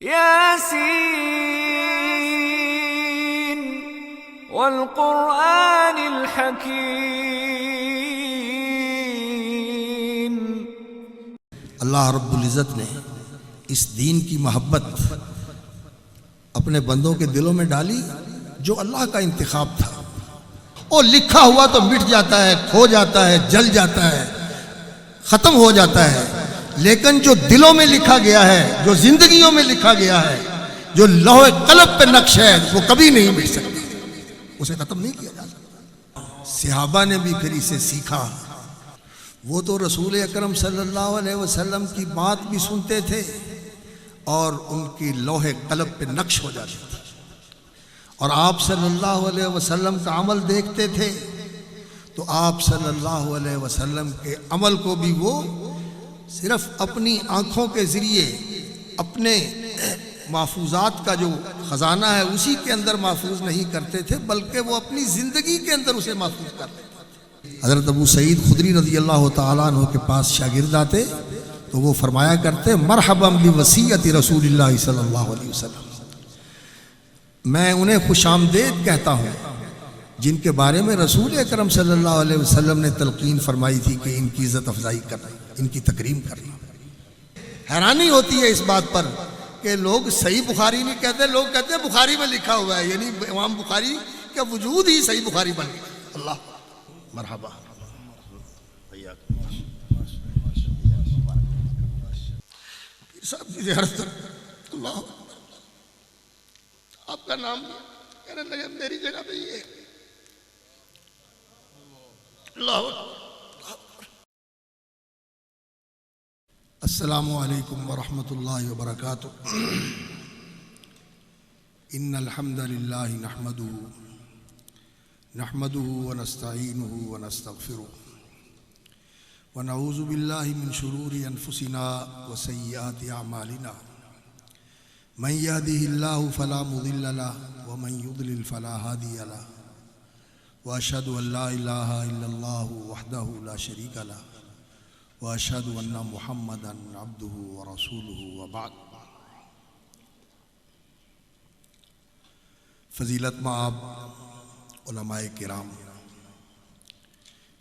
یاسین والقرآن الحکیم۔ اللہ رب العزت نے اس دین کی محبت اپنے بندوں کے دلوں میں ڈالی جو اللہ کا انتخاب تھا، اور لکھا ہوا تو مٹ جاتا ہے، کھو جاتا ہے، جل جاتا ہے، ختم ہو جاتا ہے، لیکن جو دلوں میں لکھا گیا ہے، جو زندگیوں میں لکھا گیا ہے، جو لوح قلم پہ نقش ہے، وہ کبھی نہیں مٹ سکتا، اسے ختم نہیں کیا جا سکتا۔ صحابہ نے بھی پھر اسے سیکھا، وہ تو رسول اکرم صلی اللہ علیہ وسلم کی بات بھی سنتے تھے اور ان کی لوح قلم پہ نقش ہو جاتی تھی، اور آپ صلی اللہ علیہ وسلم کا عمل دیکھتے تھے تو آپ صلی اللہ علیہ وسلم کے عمل کو بھی وہ صرف اپنی آنکھوں کے ذریعے اپنے محفوظات کا جو خزانہ ہے اسی کے اندر محفوظ نہیں کرتے تھے، بلکہ وہ اپنی زندگی کے اندر اسے محفوظ کرتے تھے۔ حضرت ابو سعید خدری رضی اللہ تعالیٰ عنہ کے پاس شاگرد آتے تو وہ فرمایا کرتے، مرحبا بوصیت رسول اللہ صلی اللہ علیہ وسلم، میں انہیں خوش آمدید کہتا ہوں جن کے بارے میں رسول اکرم صلی اللہ علیہ وسلم نے تلقین فرمائی تھی کہ ان کی عزت افزائی کرنا، ان کی تکریم کرنا۔ حیرانی ہوتی ہے اس بات پر کہ لوگ صحیح بخاری نہیں کہتے، لوگ کہتے ہیں بخاری میں لکھا ہوا ہے، یعنی امام بخاری کا وجود ہی صحیح بخاری بن گیا۔ اللہ مرحبا، پیر صاحب کی زیارت، اللہ آپ کا نام کہنے لگے میری جگہ پہ یہ ہے۔ اللہ السلام علیکم ورحمۃ اللہ وبرکاتہ۔ ان الحمد للہ نحمده ونستعینه ونستغفره ونعوذ باللہ من شرور انفسنا وسیئات اعمالنا، من يهده الله فلا مضل له ومن يضلل فلا هادي له، واشهد ان لا اله الا الله وحده لا شريك له، واشهد ان محمدا عبده ورسوله، وبعد۔ فضیلت مآب علماء کرام،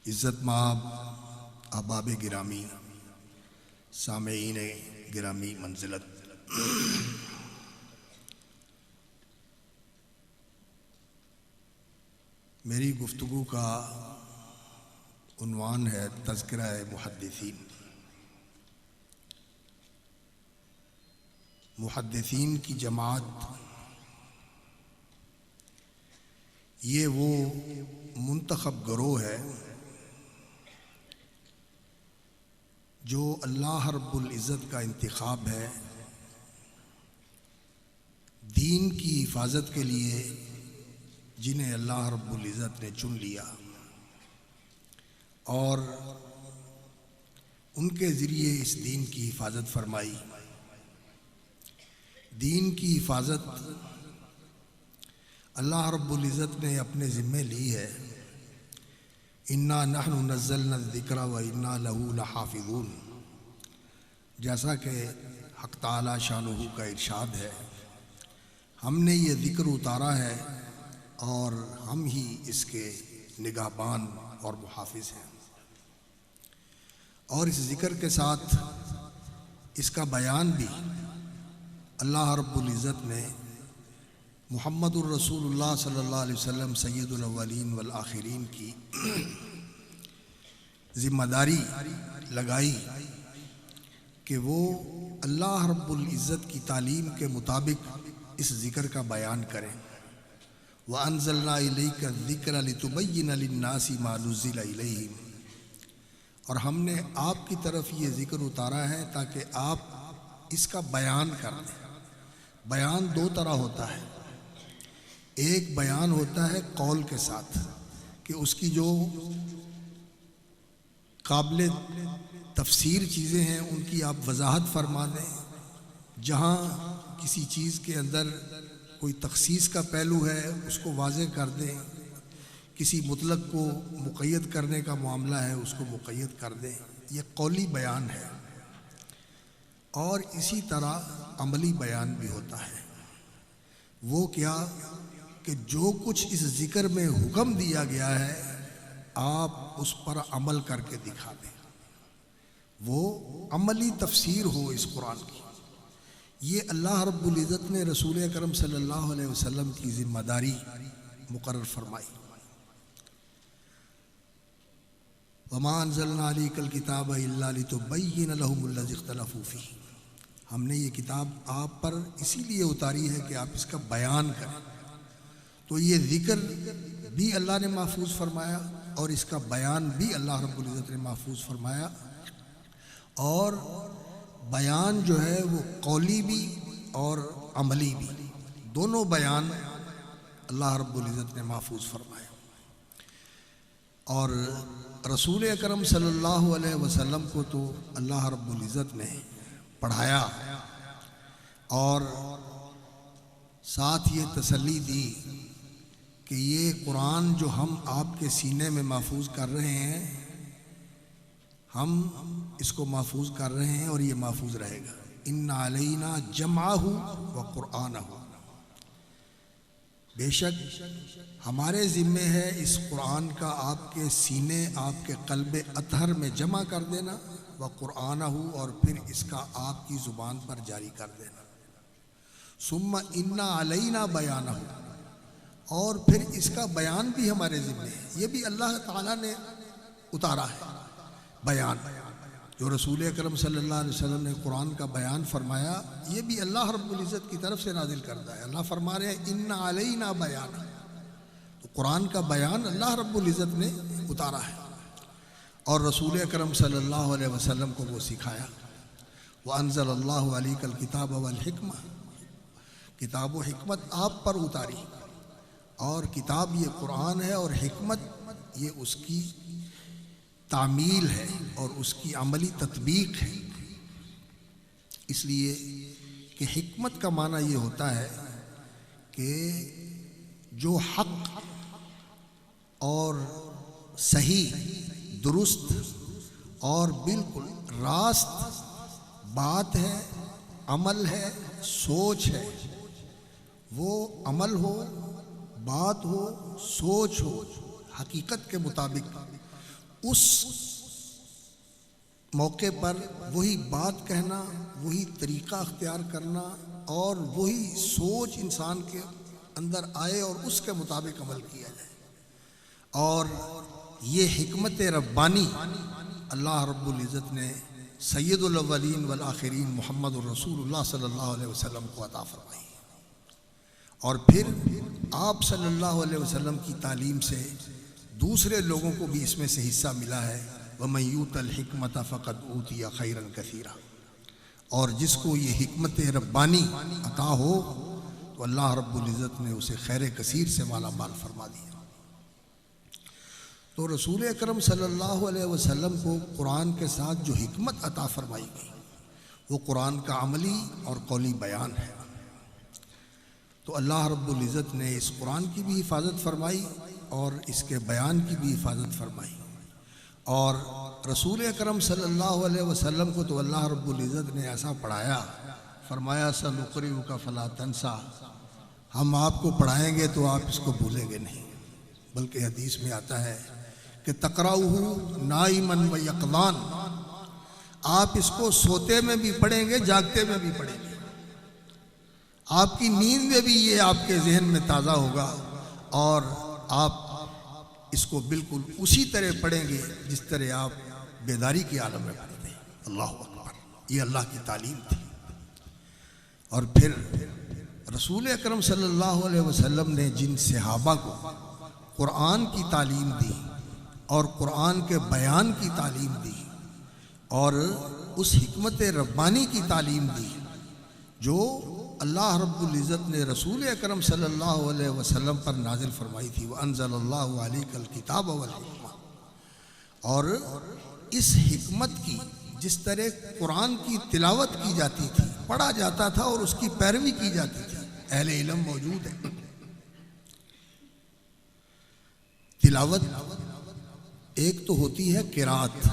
عزت مآب احباب گرامی، سامعین گرامی منزلت، میری گفتگو کا عنوان ہے تذکرہ محدثین۔ محدثین کی جماعت یہ وہ منتخب گروہ ہے جو اللہ رب العزت کا انتخاب ہے دین کی حفاظت کے لیے، جنہیں اللہ رب العزت نے چن لیا اور ان کے ذریعے اس دین کی حفاظت فرمائی۔ دین کی حفاظت اللہ رب العزت نے اپنے ذمے لی ہے، انا نحن نزلنا الذکر وانا لہ لحافظون، جیسا کہ حق تعالی شانہ کا ارشاد ہے، ہم نے یہ ذکر اتارا ہے اور ہم ہی اس کے نگہبان اور محافظ ہیں۔ اور اس ذکر کے ساتھ اس کا بیان بھی اللہ رب العزت نے محمد الرسول اللہ صلی اللہ علیہ وسلم سید الاولین والآخرین کی ذمہ داری لگائی کہ وہ اللہ رب العزت کی تعلیم کے مطابق اس ذکر کا بیان کریں۔ وَأَنزَلْنَا إِلَيْكَ الذِّكْرَ لِتُبَيِّنَ لِلنَّاسِ مَا نُزِّلَ إِلَيْهِمْ، اور ہم نے آپ کی طرف یہ ذکر اتارا ہے تاکہ آپ اس کا بیان کر دیں۔ بیان دو طرح ہوتا ہے، ایک بیان ہوتا ہے قول کے ساتھ کہ اس کی جو قابل تفسیر چیزیں ہیں ان کی آپ وضاحت فرما دیں، جہاں کسی چیز کے اندر کوئی تخصیص کا پہلو ہے اس کو واضح کر دیں، کسی مطلق کو مقید کرنے کا معاملہ ہے اس کو مقید کر دیں، یہ قولی بیان ہے۔ اور اسی طرح عملی بیان بھی ہوتا ہے۔ وہ کیا کہ جو کچھ اس ذکر میں حکم دیا گیا ہے آپ اس پر عمل کر کے دکھا دیں، وہ عملی تفسیر ہو اس قرآن کی۔ یہ اللہ رب العزت نے رسول اکرم صلی اللہ علیہ وسلم کی ذمہ داری مقرر فرمائی۔ وَمَا أَنزَلْنَا عَلَيْكَ الْكِتَابَ إِلَّا لِتُبَيِّنَ لَهُمُ الَّذِي اخْتَلَفُوا فِيهِ، ہم نے یہ کتاب آپ پر اسی لیے اتاری ہے کہ آپ اس کا بیان کریں۔ تو یہ ذکر بھی اللہ نے محفوظ فرمایا اور اس کا بیان بھی اللہ رب العزت نے محفوظ فرمایا، اور بیان جو ہے وہ قولی بھی اور عملی بھی، دونوں بیان اللہ رب العزت نے محفوظ فرمایا۔ اور رسول اکرم صلی اللہ علیہ وسلم کو تو اللہ رب العزت نے پڑھایا اور ساتھ یہ تسلی دی کہ یہ قرآن جو ہم آپ کے سینے میں محفوظ کر رہے ہیں، ہم اس کو محفوظ کر رہے ہیں اور یہ محفوظ رہے گا۔ ان علینا جمعہ و قرآنہ، بے شک ہمارے ذمے ہے اس قرآن کا آپ کے سینے، آپ کے قلب اطہر میں جمع کر دینا، و قرآنہ، اور پھر اس کا آپ کی زبان پر جاری کر دینا۔ ثم ان علینا بیانہ، اور پھر اس کا بیان بھی ہمارے ذمے ہے۔ یہ بھی اللہ تعالیٰ نے اتارا ہے بیان، جو رسول اکرم صلی اللہ علیہ وسلم نے قرآن کا بیان فرمایا، یہ بھی اللہ رب العزت کی طرف سے نازل کردہ ہے۔ اللہ فرما رہے ہیں ان علینا بیان، تو قرآن کا بیان اللہ رب العزت نے اتارا ہے اور رسول اکرم صلی اللہ علیہ وسلم کو وہ سکھایا۔ وَأَنزَلَ اللَّهُ عَلَيْكَ الْكِتَابَ وَالْحِكْمَةَ، کتاب و حکمت آپ پر اتاری، اور کتاب یہ قرآن ہے اور حکمت یہ اس کی تعمیل ہے اور اس کی عملی تطبیق ہے۔ اس لیے کہ حکمت کا معنی یہ ہوتا ہے کہ جو حق اور صحیح، درست اور بالکل راست بات ہے، عمل ہے، سوچ ہے، وہ عمل ہو، بات ہو، سوچ ہو، حقیقت کے مطابق اس موقع پر وہی بات کہنا، وہی طریقہ اختیار کرنا اور وہی سوچ انسان کے اندر آئے اور اس کے مطابق عمل کیا جائے۔ اور یہ حکمت ربانی اللہ رب العزت نے سید الاولین والآخرین محمد الرسول اللہ صلی اللہ علیہ وسلم کو عطا فرمائی، اور پھر آپ صلی اللہ علیہ وسلم کی تعلیم سے دوسرے لوگوں کو بھی اس میں سے حصہ ملا ہے۔ وَمَن یُؤْتَ الْحِکْمَةَ فَقَدْ أُوتِیَ خَیْرًا کَثِیرًا، اور جس کو یہ حکمت ربانی عطا ہو تو اللہ رب العزت نے اسے خیر کثیر سے مالا مال فرما دیا۔ تو رسول اکرم صلی اللہ علیہ وسلم کو قرآن کے ساتھ جو حکمت عطا فرمائی گئی وہ قرآن کا عملی اور قولی بیان ہے۔ تو اللہ رب العزت نے اس قرآن کی بھی حفاظت فرمائی اور اس کے بیان کی بھی حفاظت فرمائی، اور رسول اکرم صلی اللہ علیہ وسلم کو تو اللہ رب العزت نے ایسا پڑھایا، فرمایا سَنُقْرِئُكَ فَلَا تَنْسَى، ہم آپ کو پڑھائیں گے تو آپ اس کو بھولیں گے نہیں، بلکہ حدیث میں آتا ہے کہ تَقْرَؤُهُ نَائِمًا وَيَقْظَانًا، آپ اس کو سوتے میں بھی پڑھیں گے، جاگتے میں بھی پڑھیں گے، آپ کی نیند میں بھی یہ آپ کے ذہن میں تازہ ہوگا، اور آپ اس کو بالکل اسی طرح پڑھیں گے جس طرح آپ بیداری کے عالم میں پڑھتے ہیں۔ اللہ اکبر، یہ اللہ کی تعلیم تھی۔ اور پھر رسول اکرم صلی اللہ علیہ وسلم نے جن صحابہ کو قرآن کی تعلیم دی اور قرآن کے بیان کی تعلیم دی اور اس حکمت ربانی کی تعلیم دی جو اللہ رب العزت نے رسول اکرم صلی اللہ علیہ وسلم پر نازل فرمائی تھی، وَأَنزَلَ اللَّهُ عَلَيْكَ الْكِتَابَ وَالْحِكْمَةَ، اور اس حکمت کی جس طرح قرآن کی تلاوت کی جاتی تھی، پڑھا جاتا تھا اور اس کی پیروی کی جاتی تھی، اہل علم موجود ہے۔ تلاوت ایک تو ہوتی ہے قرات،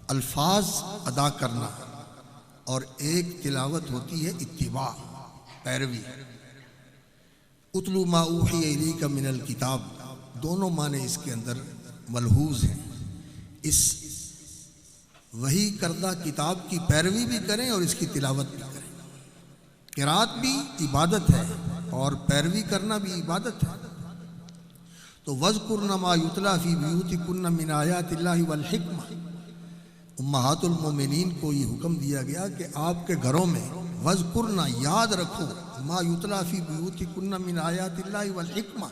الفاظ ادا کرنا، اور ایک تلاوت ہوتی ہے اتباع، پیروی۔ اتلو ما اوحی الیک من الکتاب، دونوں معنی اس کے اندر ملحوظ ہیں۔ اس وحی کردہ کتاب کی پیروی بھی کریں اور اس کی تلاوت بھی کریں۔ قرات بھی عبادت ہے اور پیروی کرنا بھی عبادت ہے۔ تو وَاذْكُرْنَ مَا يُتْلَى فِي بُيُوتِكُنَّ مِنْ آیَاتِ اللَّهِ وَالْحِکْمَةِ، امہات المومنین کو یہ حکم دیا گیا کہ آپ کے گھروں میں وَاذْكُرْنَ، یاد رکھو، مَا يُتْلَى فِي بُيُوتِكُنَّ مِنْ آیَاتِ اللَّهِ وَالْحِکْمَةِ،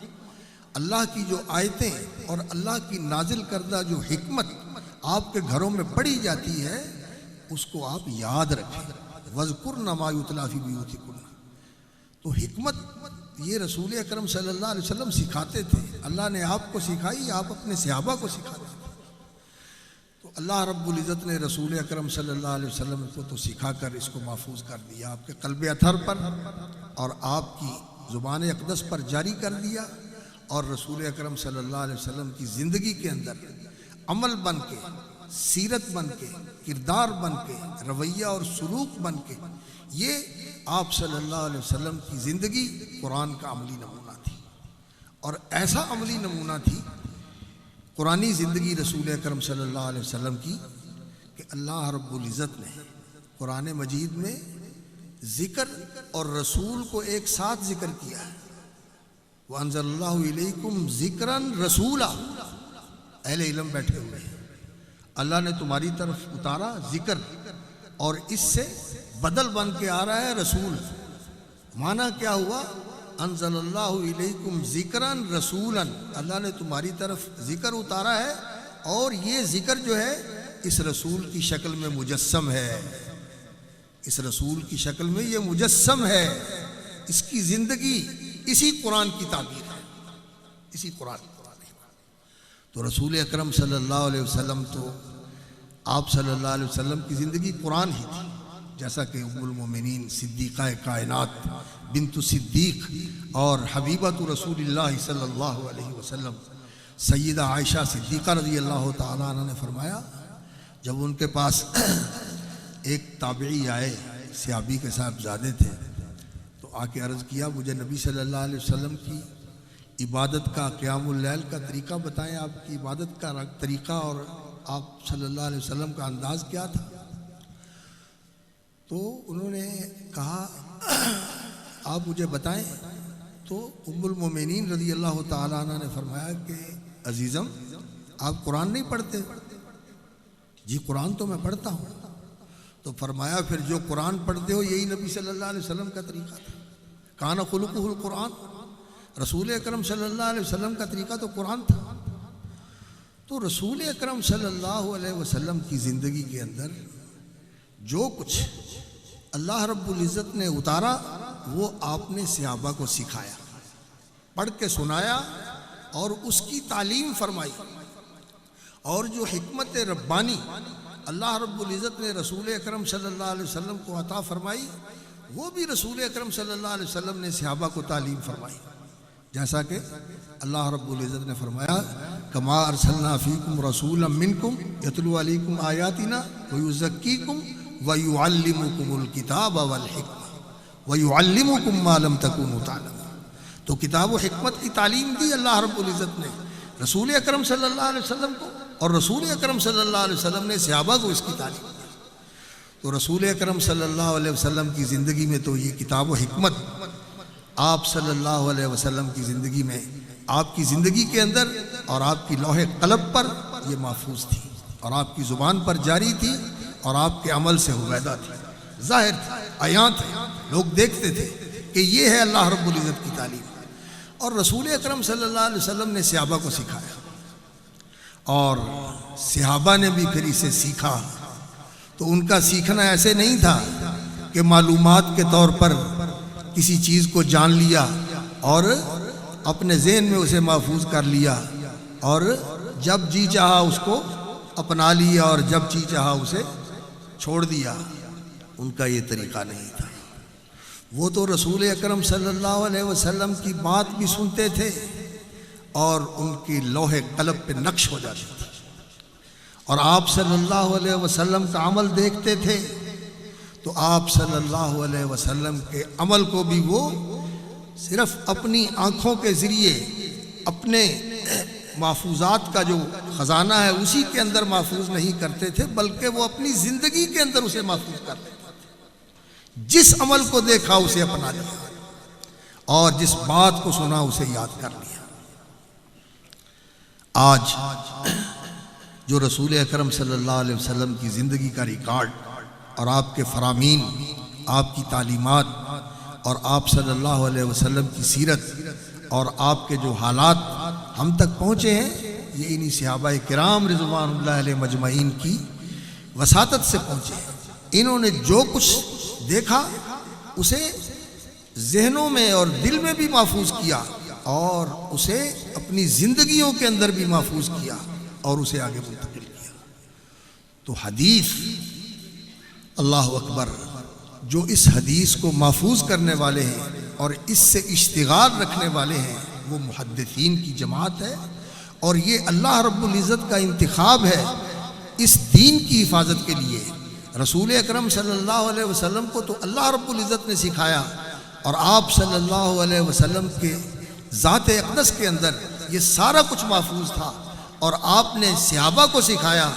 اللہ کی جو آیتیں اور اللہ کی نازل کردہ جو حکمت آپ کے گھروں میں پڑھی جاتی ہے اس کو آپ یاد رکھیں۔ وَاذْكُرْنَ مَا يُتْلَى فِي بُيُوتِكُنَّ، تو حکمت یہ رسول اکرم صلی اللہ علیہ وسلم سکھاتے تھے، اللہ نے آپ کو سکھائی، آپ اپنے صحابہ کو سکھاتے تھے۔ تو اللہ رب العزت نے رسول اکرم صلی اللہ علیہ وسلم کو تو سکھا کر اس کو محفوظ کر دیا، آپ کے قلب اطہر پر اور آپ کی زبان اقدس پر جاری کر دیا، اور رسول اکرم صلی اللہ علیہ وسلم کی زندگی کے اندر عمل بن کے، سیرت بن کے، کردار بن کے، رویہ اور سلوک بن کے، یہ آپ صلی اللہ علیہ وسلم کی زندگی قرآن کا عملی نمونہ تھی۔ اور ایسا عملی نمونہ تھی قرآنی زندگی رسول اکرم صلی اللہ علیہ وسلم کی کہ اللہ رب العزت نے قرآن مجید میں ذکر اور رسول کو ایک ساتھ ذکر کیا ہے۔ وَأَنزَلَ اللَّهُ إِلَيْكُمْ ذِكْرًا رَسُولًا، اہل علم بیٹھے ہوئے ہیں، اللہ نے تمہاری طرف اتارا ذکر، اور اس سے بدل بن کے آ رہا ہے رسول۔ معنی کیا ہوا؟ انزل اللہ الیکم ذکرًا رسولا، اللہ نے تمہاری طرف ذکر اتارا ہے، اور یہ ذکر جو ہے اس رسول کی شکل میں مجسم ہے، اس رسول کی شکل میں یہ مجسم ہے، اس کی زندگی اسی قرآن کی تعبیر ہے، اسی قرآن کی۔ تو رسول اکرم صلی اللہ علیہ وسلم تو آپ صلی اللہ علیہ وسلم کی زندگی قرآن ہی تھی، جیسا کہ ام المومنین صدیقہ کائنات بنت صدیق اور حبیبۃ رسول اللہ صلی اللہ علیہ وسلم سیدہ عائشہ صدیقہ رضی اللہ تعالیٰ عنہ نے فرمایا، جب ان کے پاس ایک تابعی آئے، صحابی کے صاحبزادے تھے، تو آ کے عرض کیا مجھے نبی صلی اللہ علیہ وسلم کی عبادت کا، قیام اللیل کا طریقہ بتائیں، آپ کی عبادت کا طریقہ اور آپ صلی اللہ علیہ وسلم کا انداز کیا تھا؟ تو انہوں نے کہا آپ مجھے بتائیں۔ تو ام المومنین رضی اللہ تعالیٰ عنہ نے فرمایا کہ عزیزم آپ قرآن نہیں پڑھتے؟ جی قرآن تو میں پڑھتا ہوں۔ تو فرمایا پھر جو قرآن پڑھتے ہو یہی نبی صلی اللہ علیہ وسلم کا طریقہ تھا، کان خلقہ القرآن، رسول اکرم صلی اللہ علیہ وسلم کا طریقہ تو قرآن تھا۔ تو رسول اکرم صلی اللہ علیہ وسلم کی زندگی کے اندر جو کچھ اللہ رب العزت نے اتارا وہ آپ نے صحابہ کو سکھایا، پڑھ کے سنایا اور اس کی تعلیم فرمائی، اور جو حکمت ربانی اللہ رب العزت نے رسول اکرم صلی اللہ علیہ وسلم کو عطا فرمائی وہ بھی رسول اکرم صلی اللہ علیہ وسلم نے صحابہ کو تعلیم فرمائی، جیسا کہ اللہ رب العزت نے فرمایا کما ارسلنا فیکم رسولا منکم یتلو علیکم آیاتنا ویزکیکم ویعلمکم الکتاب والحکمہ ویعلمکم ما لم تکونوا تعلمون۔ تو کتاب و حکمت کی تعلیم دی اللہ رب العزت نے رسول اکرم صلی اللہ علیہ وسلم کو، اور رسول اکرم صلی اللہ علیہ وسلم نے صحابہ کو اس کی تعلیم دی۔ تو رسول اکرم صلی اللہ علیہ وسلم کی زندگی میں تو یہ کتاب و حکمت آپ صلی اللہ علیہ وسلم کی زندگی میں، آپ کی زندگی کے اندر اور آپ کی لوح قلم پر یہ محفوظ تھی، اور آپ کی زبان پر جاری تھی، اور آپ کے عمل سے ہویدہ تھی، ظاہر تھی، عیاں تھی، لوگ دیکھتے تھے کہ یہ ہے اللہ رب العزت کی تعلیم۔ اور رسول اکرم صلی اللہ علیہ وسلم نے صحابہ کو سکھایا، اور صحابہ نے بھی پھر اسے سیکھا۔ تو ان کا سیکھنا ایسے نہیں تھا کہ معلومات کے طور پر کسی چیز کو جان لیا اور اپنے ذہن میں اسے محفوظ کر لیا، اور جب جی چاہا اس کو اپنا لیا اور جب جی چاہا اسے چھوڑ دیا۔ ان کا یہ طریقہ نہیں تھا۔ وہ تو رسول اکرم صلی اللہ علیہ وسلم کی بات بھی سنتے تھے اور ان کی لوح قلم پہ نقش ہو جاتی تھی، اور آپ صلی اللہ علیہ وسلم کا عمل دیکھتے تھے تو آپ صلی اللہ علیہ وسلم کے عمل کو بھی وہ صرف اپنی آنکھوں کے ذریعے اپنے محفوظات کا جو خزانہ ہے اسی کے اندر محفوظ نہیں کرتے تھے، بلکہ وہ اپنی زندگی کے اندر اسے محفوظ کرتے تھے۔ جس عمل کو دیکھا اسے اپنا لیا اور جس بات کو سنا اسے یاد کر لیا۔ آج جو رسول اکرم صلی اللہ علیہ وسلم کی زندگی کا ریکارڈ اور آپ کے فرامین، آپ کی تعلیمات اور آپ صلی اللہ علیہ وسلم کی سیرت اور آپ کے جو حالات ہم تک پہنچے ہیں، یہ انہی صحابہ کرام رضوان اللہ علیہ مجمعین کی وساطت سے پہنچے ہیں۔ انہوں نے جو کچھ دیکھا اسے ذہنوں میں اور دل میں بھی محفوظ کیا اور اسے اپنی زندگیوں کے اندر بھی محفوظ کیا اور اسے آگے منتقل کیا۔ تو حدیث، اللہ اکبر، جو اس حدیث کو محفوظ کرنے والے ہیں اور اس سے اشتغال رکھنے والے ہیں وہ محدثین کی جماعت ہے، اور یہ اللہ رب العزت کا انتخاب ہے اس دین کی حفاظت کے لیے۔ رسول اکرم صلی اللہ علیہ وسلم کو تو اللہ رب العزت نے سکھایا، اور آپ صلی اللہ علیہ وسلم کے ذات اقدس کے اندر یہ سارا کچھ محفوظ تھا، اور آپ نے صحابہ کو سکھایا،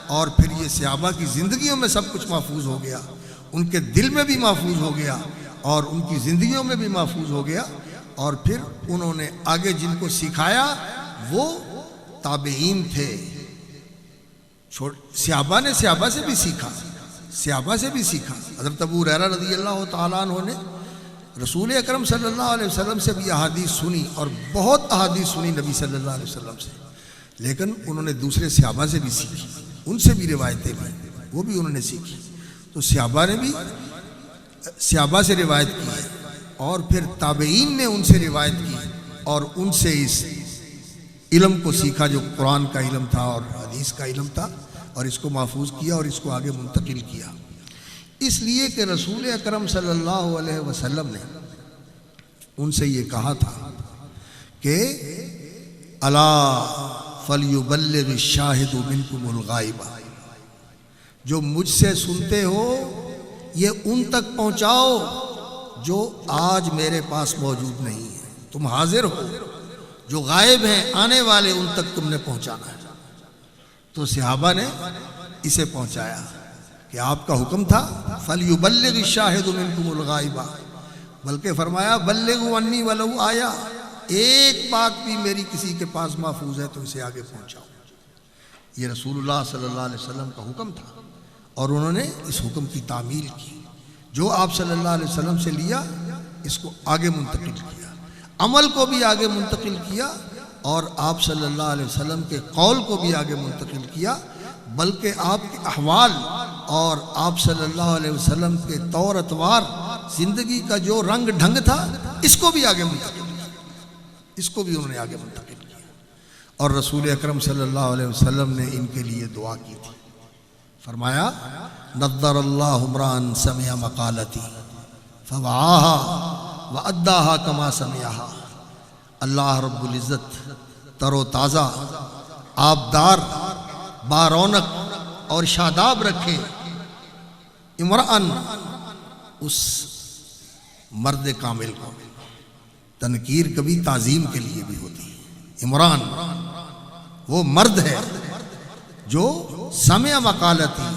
اور پھر یہ صحابہ کی زندگیوں میں سب کچھ محفوظ ہو گیا، ان کے دل میں بھی محفوظ ہو گیا اور ان کی زندگیوں میں بھی محفوظ ہو گیا۔ اور پھر انہوں نے آگے جن کو سکھایا وہ تابعین تھے۔ صحابہ نے صحابہ سے بھی سیکھا، صحابہ سے بھی سیکھا۔ حضرت ابو ہریرہ رضی اللہ تعالیٰ عنہ نے رسول اکرم صلی اللہ علیہ وسلم سے بھی احادیث سنی، اور بہت احادیث سنی نبی صلی اللہ علیہ وسلم سے، لیکن انہوں نے دوسرے صحابہ سے بھی سیکھی، ان سے بھی روایتیں بھی وہ بھی انہوں نے سیکھی۔ تو صحابہ نے بھی صحابہ سے روایت کی ہے، اور پھر تابعین نے ان سے روایت کی اور ان سے اس علم کو سیکھا جو قرآن کا علم تھا اور حدیث کا علم تھا، اور اس کو محفوظ کیا اور اس کو آگے منتقل کیا۔ اس لیے کہ رسول اکرم صلی اللہ علیہ وسلم نے ان سے یہ کہا تھا کہ الا فلیبلغ الشاہد منکم الغائب، جو مجھ سے سنتے ہو یہ ان تک پہنچاؤ جو آج میرے پاس موجود نہیں ہے۔ تم حاضر ہو، جو غائب ہیں آنے والے ان تک تم نے پہنچانا ہے۔ تو صحابہ نے اسے پہنچایا کہ آپ کا حکم تھا فَلْيُبَلِّغِ الشَّاهِدُ مِنْكُمُ الْغَائِبَ، بلکہ فرمایا بلغوا عنی ولو آیا، ایک بات بھی میری کسی کے پاس محفوظ ہے تو اسے آگے پہنچاؤ۔ یہ رسول اللہ صلی اللہ علیہ وسلم کا حکم تھا، اور انہوں نے اس حکم کی تعمیل کی۔ جو آپ صلی اللہ علیہ وسلم سے لیا اس کو آگے منتقل کیا، عمل کو بھی آگے منتقل کیا، اور آپ صلی اللہ علیہ وسلم کے قول کو بھی آگے منتقل کیا، بلکہ آپ کے احوال اور آپ صلی اللہ علیہ وسلم کے طور اطوار، زندگی کا جو رنگ ڈھنگ تھا اس کو بھی آگے منتقل کیا، اس کو بھی انہوں نے آگے منتقل کیا۔ اور رسول اکرم صلی اللہ علیہ وسلم نے ان کے لیے دعا کی تھی، فرمایا نضر اللہ امرأ سمع مقالتی فوعاها واداها کما سمعها۔ اللہ رب العزت تر و تازہ، آبدار، بارونق اور شاداب رکھے امرأن، اس مرد کامل کو۔ تنکیر کبھی تعظیم کے لیے بھی ہوتی ہے۔ عمران وہ مرد ہے جو سمع مقالتی،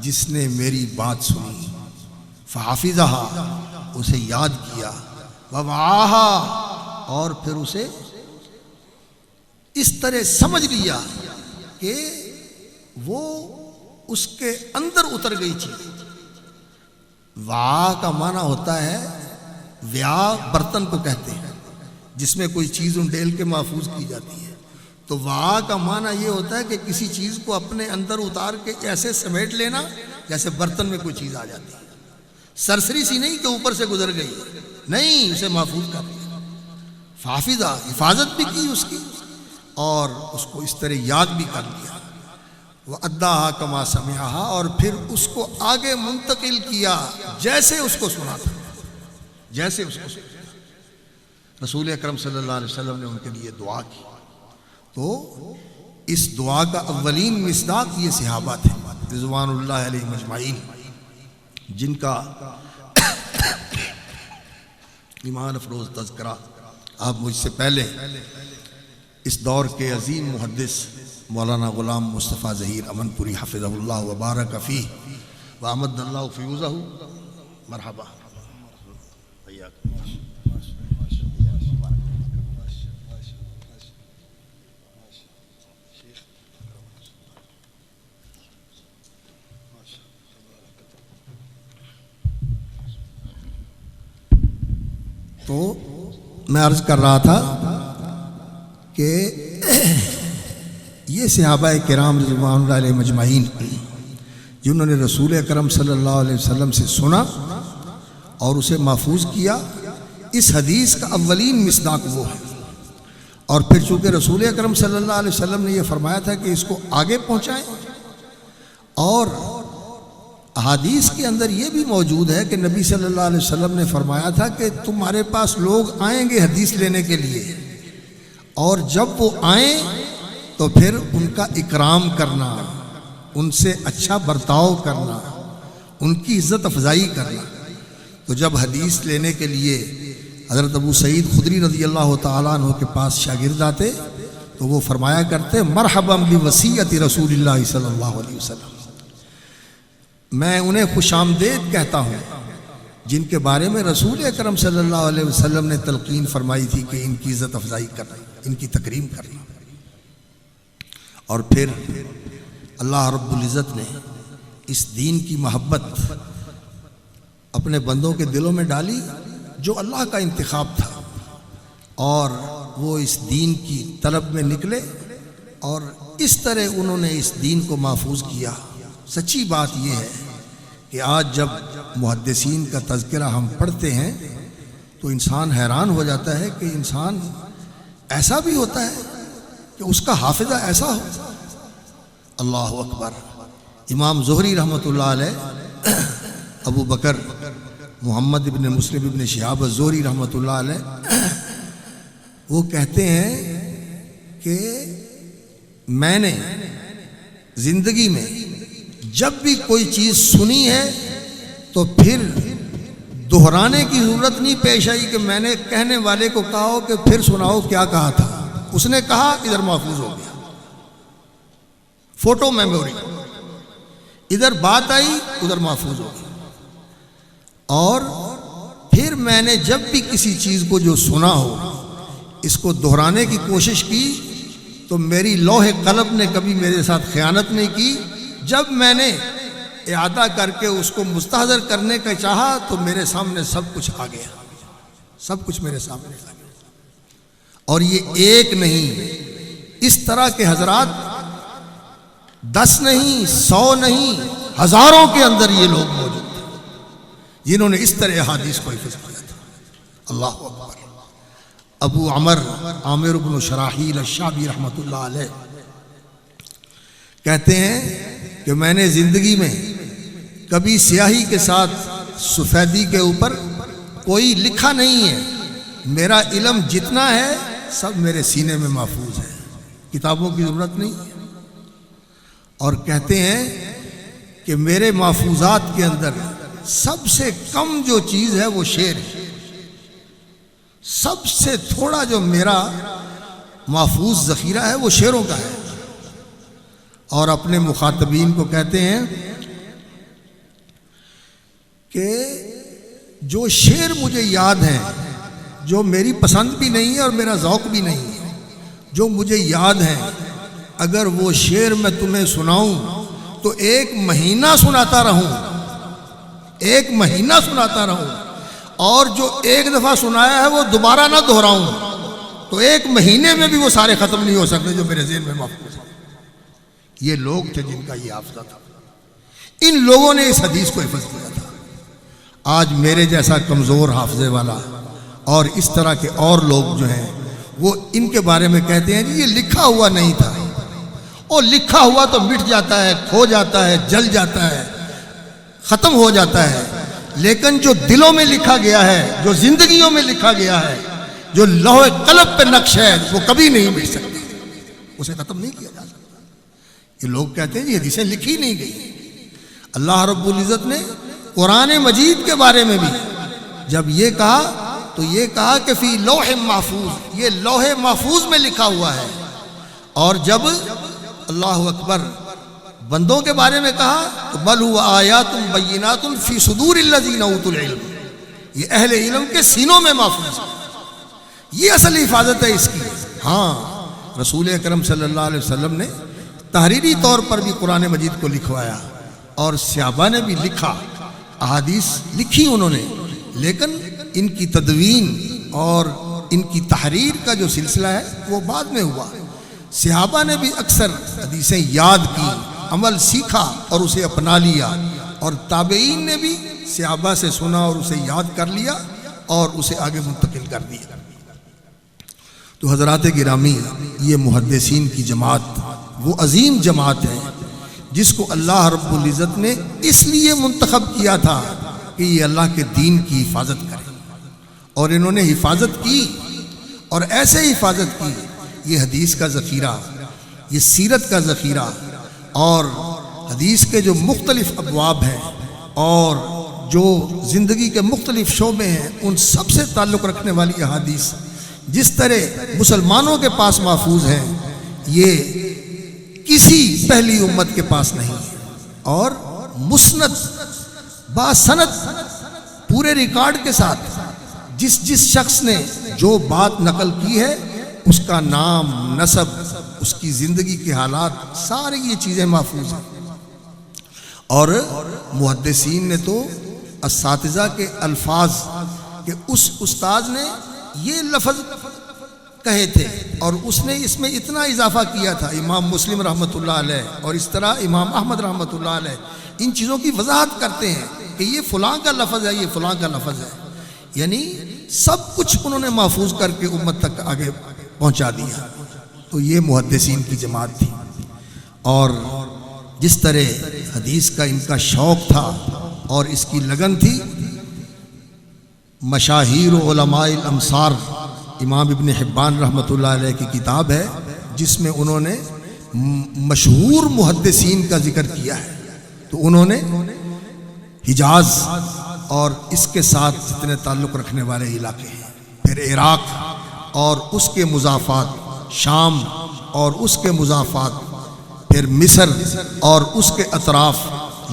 جس نے میری بات سنی، فحافظها، اسے یاد کیا، ووعاها، اور پھر اسے اس طرح سمجھ لیا کہ وہ اس کے اندر اتر گئی چیز۔ وعا کا معنی ہوتا ہے، وعا برتن کو کہتے ہیں جس میں کوئی چیز انڈیل کے محفوظ کی جاتی ہے، تو وعا کا معنی یہ ہوتا ہے کہ کسی چیز کو اپنے اندر اتار کے ایسے سمیٹ لینا جیسے برتن میں کوئی چیز آ جاتی ہے، سرسری سی نہیں کہ اوپر سے گزر گئی، نہیں، اسے محفوظ کر لیا، حافظہ، حفاظت بھی کی اس کی، اور اس کو اس طرح یاد بھی کر لیا، وَأَدَّاهَا كَمَا سَمِعَهَا، اور پھر اس کو آگے منتقل کیا جیسے اس کو سنا تھا، جیسے اس کو سنا تھا۔ رسول اکرم صلی اللہ علیہ وسلم نے ان کے لیے دعا کی، تو اس دعا کا اولین مصداق یہ صحابہ تھے رضوان اللہ علیہ مجمعین۔ جن کا ایمان افروز تذکرہ آپ مجھ سے پہلے اس دور کے عظیم محدث مولانا غلام مصطفیٰ ظہیر امن پوری حفظہ اللہ وبارک فیہ وامد اللہ فیوزہ مرحبا. تو میں عرض کر رہا تھا کہ یہ صحابہ کرام رضوان اللہ علیہ مجمعین جنہوں نے رسول اکرم صلی اللہ علیہ وسلم سے سنا اور اسے محفوظ کیا، اس حدیث کا اولین مصداق وہ ہے. اور پھر چونکہ رسول اکرم صلی اللہ علیہ وسلم نے یہ فرمایا تھا کہ اس کو آگے پہنچائیں، اور احادیث کے اندر یہ بھی موجود ہے کہ نبی صلی اللہ علیہ وسلم نے فرمایا تھا کہ تمہارے پاس لوگ آئیں گے حدیث لینے کے لیے، اور جب وہ آئیں تو پھر ان کا اکرام کرنا، ان سے اچھا برتاؤ کرنا، ان کی عزت افزائی کرنا. تو جب حدیث لینے کے لیے حضرت ابو سعید خدری رضی اللہ تعالیٰ عنہ کے پاس شاگرد آتے تو وہ فرمایا کرتے مرحبا بوصیت رسول اللہ صلی اللہ علیہ وسلم. میں انہیں خوش آمدید کہتا ہوں جن کے بارے میں رسول اکرم صلی اللہ علیہ وسلم نے تلقین فرمائی تھی کہ ان کی عزت افزائی کرنا، ان کی تکریم کرنا. اور پھر اللہ رب العزت نے اس دین کی محبت اپنے بندوں کے دلوں میں ڈالی جو اللہ کا انتخاب تھا، اور وہ اس دین کی طلب میں نکلے اور اس طرح انہوں نے اس دین کو محفوظ کیا. سچی بات یہ ہے کہ آج جب محدثین کا تذکرہ ہم پڑھتے ہیں تو انسان حیران ہو جاتا ہے کہ انسان ایسا بھی ہوتا ہے کہ اس کا حافظہ ایسا ہو. اللہ اکبر. امام زہری رحمۃ اللہ علیہ، ابو بکر محمد ابن مسلم ابن شہاب الزہری رحمۃ اللہ علیہ، وہ کہتے ہیں کہ میں نے زندگی میں جب بھی کوئی چیز سنی ہے تو پھر دہرانے کی ضرورت نہیں پیش آئی کہ میں نے کہنے والے کو کہا ہو کہ پھر سناؤ کیا کہا تھا. اس نے کہا ادھر محفوظ ہو گیا، فوٹو میموری، ادھر بات آئی ادھر محفوظ ہو گیا. اور پھر میں نے جب بھی کسی چیز کو جو سنا ہو اس کو دہرانے کی کوشش کی تو میری لوح قلم نے کبھی میرے ساتھ خیانت نہیں کی. جب میں نے اعادہ کر کے اس کو مستحضر کرنے کا چاہا تو میرے سامنے سب کچھ آ گیا، سب کچھ میرے سامنے آ گیا. اور یہ ایک نہیں، اس طرح کے حضرات 10 نہیں، 100 نہیں، ہزاروں کے اندر یہ لوگ موجود تھے جنہوں نے اس طرح احادیث کو حفظ کیا تھا. اللہ اکبر. ابو عمر عامر بن شراحیل الشعبی رحمۃ اللہ علیہ کہتے ہیں کہ میں نے زندگی میں کبھی سیاہی کے ساتھ سفیدی کے اوپر کوئی لکھا نہیں ہے. میرا علم جتنا ہے سب میرے سینے میں محفوظ ہے، کتابوں کی ضرورت نہیں. اور کہتے ہیں کہ میرے محفوظات کے اندر سب سے کم جو چیز ہے وہ شعر ہے، سب سے تھوڑا جو میرا محفوظ ذخیرہ ہے وہ شعروں کا ہے. اور اپنے مخاطبین کو کہتے ہیں کہ جو شعر مجھے یاد ہیں، جو میری پسند بھی نہیں ہے اور میرا ذوق بھی نہیں ہے، جو مجھے یاد ہیں، اگر وہ شعر میں تمہیں سناؤں تو 1 مہینہ سناتا رہوں، 1 مہینہ سناتا رہوں. اور جو ایک دفعہ سنایا ہے وہ دوبارہ نہ دہراؤں تو 1 مہینے میں بھی وہ سارے ختم نہیں ہو سکتے جو میرے ذہن میں محفوظ ہیں. یہ لوگ تھے جن کا یہ حافظہ تھا. ان لوگوں نے اس حدیث کو حفظ کیا تھا. آج میرے جیسا کمزور حافظے والا اور اس طرح کے اور لوگ جو ہیں وہ ان کے بارے میں کہتے ہیں جی یہ لکھا ہوا نہیں تھا. اور لکھا ہوا تو مٹ جاتا ہے، کھو جاتا ہے، جل جاتا ہے، ختم ہو جاتا ہے. لیکن جو دلوں میں لکھا گیا ہے، جو زندگیوں میں لکھا گیا ہے، جو لوح قلم پہ نقش ہے، وہ کبھی نہیں مٹ سکتا، اسے ختم نہیں کیا جا سکتا. یہ لوگ کہتے ہیں یہ حدیثیں لکھی نہیں گئی. اللہ رب العزت نے قرآن مجید کے بارے میں بھی جب یہ کہا تو یہ کہا کہ فی لوح محفوظ، یہ لوح محفوظ میں لکھا ہوا ہے۔ اور جب اللہ اکبر بندوں کے بارے میں کہا تو بل هو آیات بینات فی صدور الذین اوتوا العلم، یہ اہل علم کے سینوں میں محفوظ ہے، یہ اصل حفاظت ہے اس کی۔ ہاں رسول اکرم صلی اللہ علیہ وسلم نے تحریری طور پر بھی قرآن مجید کو لکھوایا، اور صحابہ نے بھی لکھا، احادیث لکھی انہوں نے، لیکن ان کی تدوین اور ان کی تحریر کا جو سلسلہ ہے وہ بعد میں ہوا۔ صحابہ نے بھی اکثر حدیثیں یاد کی، عمل سیکھا اور اسے اپنا لیا، اور تابعین نے بھی صحابہ سے سنا اور اسے یاد کر لیا اور اسے آگے منتقل کر دیا۔ تو حضرات گرامی، یہ محدثین کی جماعت وہ عظیم جماعت ہے جس کو اللہ رب العزت نے اس لیے منتخب کیا تھا کہ یہ اللہ کے دین کی حفاظت کرے، اور انہوں نے حفاظت کی، اور ایسے حفاظت کی۔ یہ حدیث کا ذخیرہ، یہ سیرت کا ذخیرہ، اور حدیث کے جو مختلف ابواب ہیں اور جو زندگی کے مختلف شعبے ہیں، ان سب سے تعلق رکھنے والی احادیث جس طرح مسلمانوں کے پاس محفوظ ہیں، یہ کسی پہلی امت کے پاس نہیں ہے، اور مسند باسند پورے ریکارڈ کے ساتھ جس شخص نے جو بات نقل کی ہے اس کا نام، نسب، اس کی زندگی کے حالات، ساری یہ چیزیں محفوظ ہیں۔ اور محدثین نے تو اساتذہ کے الفاظ کہ اس استاد نے یہ لفظ کہے تھے اور اس نے اس میں اتنا اضافہ کیا تھا، امام مسلم رحمۃ اللہ علیہ، اور اس طرح امام احمد رحمۃ اللہ علیہ ان چیزوں کی وضاحت کرتے ہیں کہ یہ فلاں کا لفظ ہے، یہ فلاں کا لفظ ہے، یعنی سب کچھ انہوں نے محفوظ کر کے امت تک آگے پہنچا دیا۔ تو یہ محدثین کی جماعت تھی، اور جس طرح حدیث کا ان کا شوق تھا اور اس کی لگن تھی، مشاہیر علماء الامصار امام ابن حبان رحمۃ اللہ علیہ کی کتاب ہے جس میں انہوں نے مشہور محدثین کا ذکر کیا ہے۔ تو انہوں نے حجاز اور اس کے ساتھ جتنے تعلق رکھنے والے علاقے ہیں، پھر عراق اور اس کے مضافات، شام اور اس کے مضافات، پھر مصر اور اس کے اطراف،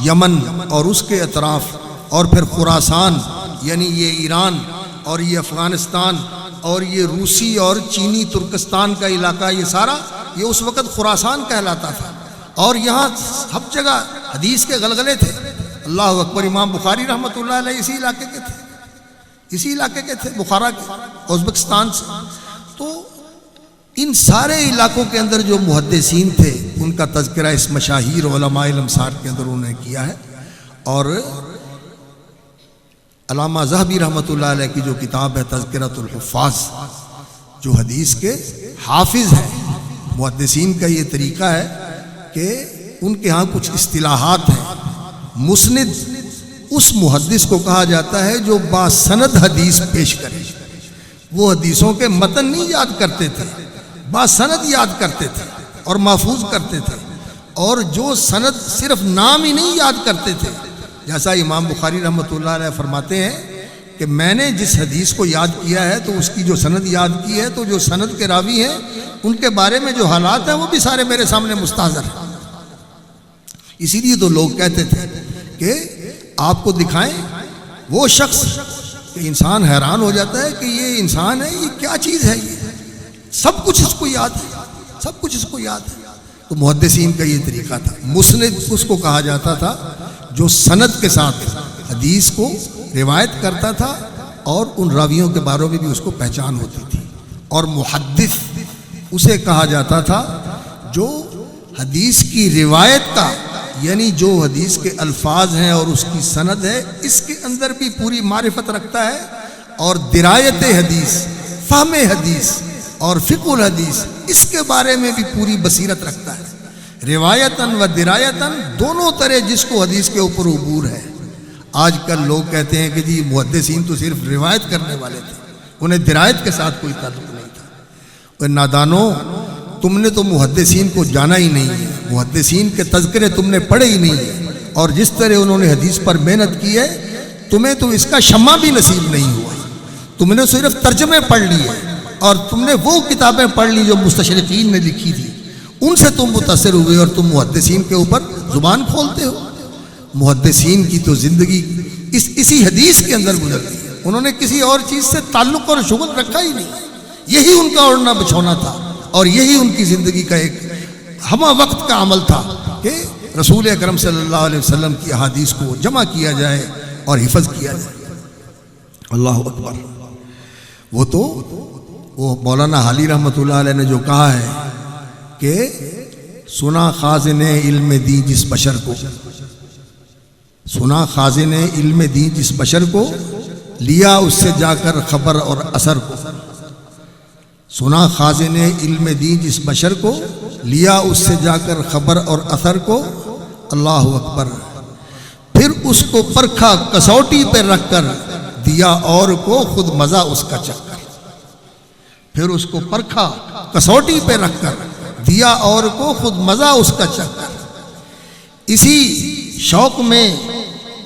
یمن اور اس کے اطراف، اور پھر خراسان یعنی یہ ایران اور یہ افغانستان اور یہ روسی اور چینی ترکستان کا علاقہ، یہ سارا یہ اس وقت خراسان کہلاتا تھا، اور یہاں ہر جگہ حدیث کے غلغلے تھے۔ اللہ اکبر، امام بخاری رحمۃ اللہ علیہ اسی علاقے کے تھے، اسی علاقے کے تھے، بخارا کے، ازبکستان سے۔ تو ان سارے علاقوں کے اندر جو محدثین تھے ان کا تذکرہ اس مشاہیر علماء الامصار کے اندر انہوں نے کیا ہے۔ اور علامہ ذہبی رحمۃ اللہ علیہ کی جو کتاب ہے تذکرۃ الحفاظ، جو حدیث کے حافظ ہیں، محدثین کا یہ طریقہ ہے کہ ان کے ہاں کچھ اصطلاحات ہیں۔ مسند اس محدث کو کہا جاتا ہے جو باسند حدیث پیش کرے، وہ حدیثوں کے متن نہیں یاد کرتے تھے، باسند یاد کرتے تھے اور محفوظ کرتے تھے، اور جو سند صرف نام ہی نہیں یاد کرتے تھے، جیسا امام بخاری رحمۃ اللہ علیہ فرماتے ہیں کہ میں نے جس حدیث کو یاد کیا ہے تو اس کی جو سند یاد کی ہے، تو جو سند کے راوی ہیں ان کے بارے میں جو حالات ہیں وہ بھی سارے میرے سامنے مستحضر ہیں۔ اسی لیے تو لوگ کہتے تھے کہ آپ کو دکھائیں وہ شخص کہ انسان حیران ہو جاتا ہے کہ یہ انسان ہے، یہ کیا چیز ہے، یہ سب کچھ اس کو یاد ہے، سب کچھ اس کو یاد ہے۔ تو محدثین کا یہ طریقہ تھا۔ مسند اس کو کہا جاتا تھا جو سند کے ساتھ حدیث کو روایت کرتا تھا اور ان راویوں کے بارے میں بھی اس کو پہچان ہوتی تھی۔ اور محدث اسے کہا جاتا تھا جو حدیث کی روایت کا، یعنی جو حدیث کے الفاظ ہیں اور اس کی سند ہے، اس کے اندر بھی پوری معرفت رکھتا ہے، اور درایت حدیث، فہم حدیث اور فقہ الحدیث اس کے بارے میں بھی پوری بصیرت رکھتا ہے۔ روایتاً و درایتاً دونوں طرح جس کو حدیث کے اوپر عبور ہے۔ آج کل لوگ کہتے ہیں کہ جی محدثین تو صرف روایت کرنے والے تھے، انہیں درایت کے ساتھ کوئی تعلق نہیں تھا۔ اور نادانو، تم نے تو محدثین کو جانا ہی نہیں ہے، محدثین کے تذکرے تم نے پڑھے ہی نہیں ہیں، اور جس طرح انہوں نے حدیث پر محنت کی ہے تمہیں تو اس کا شمع بھی نصیب نہیں ہوا. تم نے صرف ترجمے پڑھ لیے اور تم نے وہ کتابیں پڑھ لی جو مستشرقین نے لکھی تھی, ان سے تم متاثر ہوئے اور تم محدثین کے اوپر زبان کھولتے ہو. محدثین کی تو زندگی اسی حدیث کے اندر گزرتی ہے. انہوں نے کسی اور چیز سے تعلق اور شغل رکھا ہی نہیں. یہی ان کا اوڑھنا بچھونا تھا اور یہی ان کی زندگی کا ایک ہمہ وقت کا عمل تھا کہ رسول اکرم صلی اللہ علیہ وسلم کی احادیث کو جمع کیا جائے اور حفظ کیا جائے. اللہ اکبر. وہ مولانا حالی رحمۃ اللہ علیہ نے جو کہا ہے کہ سنا خازن علم دی جس بشر کو, سنا خازن علم دی جس بشر کو, لیا اس سے جا کر خبر اور اثر کو. سنا خازن علم دی جس بشر کو, لیا اس سے جا کر خبر اور اثر کو. اللہ اکبر. پھر اس کو پرکھا کسوٹی پہ رکھ کر, دیا اور کو خود مزہ اس کا چکر. پھر اس کو پرکھا کسوٹی پہ رکھ کر, دیا اور کو خود مزہ اس کا چکر. اسی شوق میں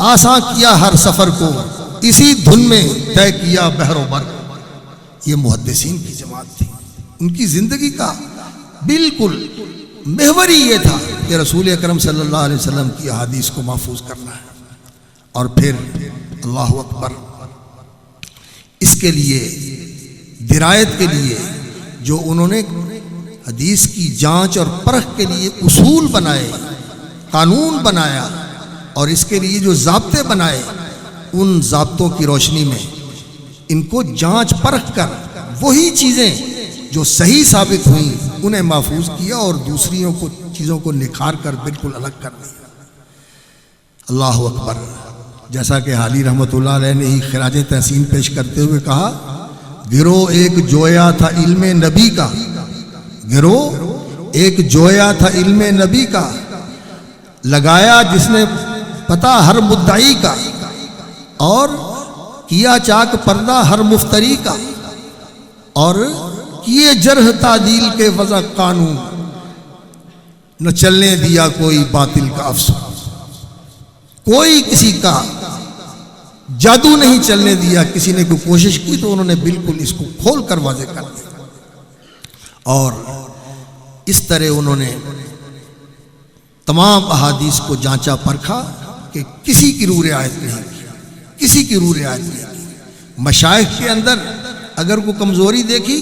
آساں کیا ہر سفر کو, اسی دھن میں طے کیا بحر و بر. یہ محدثین کی جماعت تھی. ان کی زندگی کا بالکل محور ہی یہ تھا کہ رسول اکرم صلی اللہ علیہ وسلم کی احادیث کو محفوظ کرنا ہے. اور پھر اللہ اکبر, اس کے لیے درایت کے لیے جو انہوں نے حدیث کی جانچ اور پرکھ کے لیے اصول بنائے, قانون بنایا, اور اس کے لیے جو ضابطے بنائے, ان ضابطوں کی روشنی میں ان کو جانچ پرکھ کر وہی چیزیں جو صحیح ثابت ہوئیں انہیں محفوظ کیا اور دوسریوں کو چیزوں کو نکھار کر بالکل الگ کر دیا. اللہ اکبر. جیسا کہ حالی رحمۃ اللہ علیہ نے ہی خراج تحسین پیش کرتے ہوئے کہا, گروہ ایک جویا تھا علم نبی کا, گروہ ایک جویا تھا علم نبی کا, لگایا جس نے پتہ ہر مدعی کا, اور کیا چاک پردہ ہر مفتری کا, اور کیے جرح تعدیل کے وضع قانون, نہ چلنے دیا کوئی باطل کا افسون. کوئی کسی کا جادو نہیں چلنے دیا. کسی نے کوئی کوشش کی تو انہوں نے بالکل اس کو کھول کر واضح کر دیا. اور اس طرح انہوں نے تمام احادیث کو جانچا پرکھا کہ کسی کی روح رعایت نہیں کی, کسی کی روح رعایت نہیں کی. مشائخ کے اندر اگر کوئی کمزوری دیکھی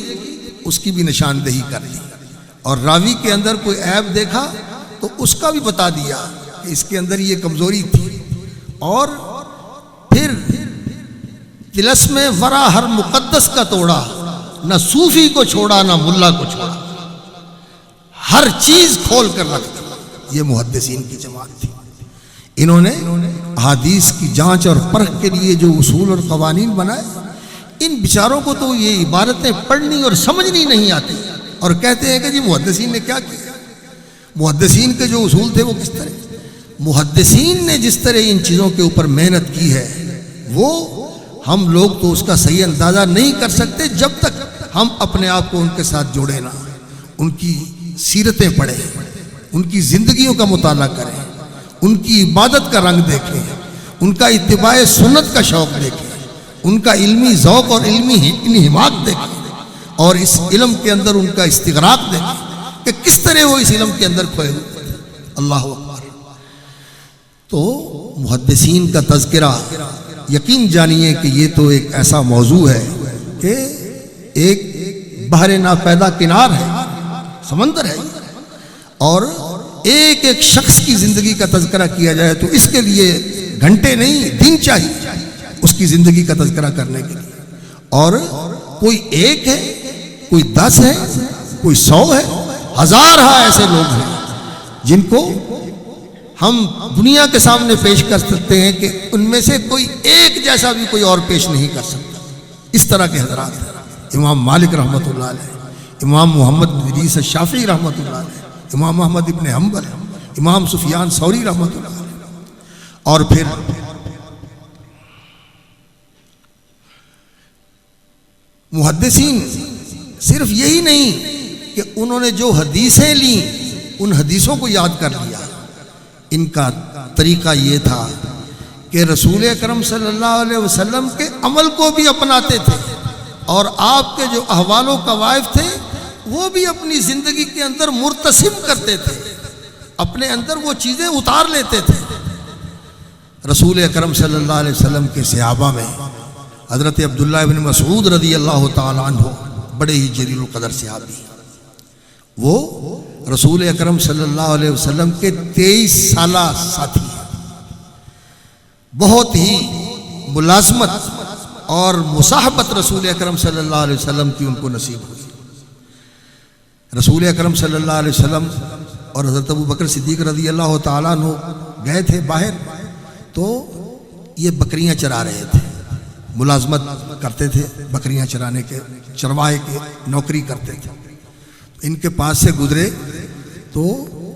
اس کی بھی نشاندہی کر دی, اور راوی کے اندر کوئی عیب دیکھا تو اس کا بھی بتا دیا کہ اس کے اندر یہ کمزوری تھی. اور پھر طلسم ورا ہر مقدس کا توڑا, نہ صوفی کو چھوڑا نہ ملا کو چھوڑا. ہر چیز کھول کر رکھ دی. یہ محدثین کی جماعت تھی. انہوں نے احادیث کی جانچ اور پرکھ کے لیے جو اصول اور قوانین بنائے, ان بیچاروں کو تو یہ عبارتیں پڑھنی اور سمجھنی نہیں آتی, اور کہتے ہیں کہ جی محدثین نے کیا کیا. محدثین کے جو اصول تھے وہ کس طرح, محدثین نے جس طرح ان چیزوں کے اوپر محنت کی ہے وہ ہم لوگ تو اس کا صحیح اندازہ نہیں کر سکتے جب تک ہم اپنے آپ کو ان کے ساتھ جوڑیں نہ, ان کی سیرتیں پڑھیں, ان کی زندگیوں کا مطالعہ کریں, ان کی عبادت کا رنگ دیکھیں, ان کا اتباع سنت کا شوق دیکھیں, ان کا علمی ذوق اور علمی انہماک دیکھیں, اور اس علم کے اندر ان کا استغراق دیکھیں کہ کس طرح وہ اس علم کے اندر کھوئے ہوئے تھے. اللہ اکبر. تو محدثین کا تذکرہ یقین جانیے کہ یہ تو ایک ایسا موضوع ہے کہ ایک بحر ناپیدا کنار ہے, سمندر ہے, اور ایک ایک شخص کی زندگی کا تذکرہ کیا جائے تو اس کے لیے گھنٹے نہیں دن چاہیے اس کی زندگی کا تذکرہ کرنے کے لیے. اور کوئی ایک ہے, کوئی 10 ہے, کوئی 100 ہے, 1000 ایسے لوگ ہیں جن کو ہم دنیا کے سامنے پیش کر سکتے ہیں کہ ان میں سے کوئی ایک جیسا بھی کوئی اور پیش نہیں کر سکتا. اس طرح کے حضرات ہیں. امام مالک رحمۃ اللہ علیہ, امام محمد بن ادریس الشافعی رحمۃ اللہ علیہ, امام احمد ابن حنبل, امام سفیان ثوری رحمۃ اللہ علیہ. اور پھر محدثین صرف یہی نہیں کہ انہوں نے جو حدیثیں لیں ان حدیثوں کو یاد کر لیا, ان کا طریقہ یہ تھا کہ رسول اکرم صلی اللہ علیہ وسلم کے عمل کو بھی اپناتے تھے اور آپ کے جو احوال و قوائف تھے وہ بھی اپنی زندگی کے اندر مرتسم کرتے تھے، اپنے اندر وہ چیزیں اتار لیتے تھے۔ رسول اکرم صلی اللہ علیہ وسلم کے صحابہ میں حضرت عبداللہ بن مسعود رضی اللہ تعالیٰ عنہ بڑے ہی جلیل القدر صحابی، وہ رسول اکرم صلی اللہ علیہ وسلم کے 23 سالہ ساتھی ہیں، بہت ہی ملازمت اور مصاحبت رسول اکرم صلی اللہ علیہ وسلم کی ان کو نصیب ہوئی۔ رسول اکرم صلی اللہ علیہ وسلم اور حضرت ابو بکر صدیق رضی اللہ تعالیٰ عنہ گئے تھے باہر، تو یہ بکریاں چرا رہے تھے، ملازمت کرتے تھے، بکریاں چرانے کے، چرواہے کے نوکری کرتے تھے۔ ان کے پاس سے گزرے تو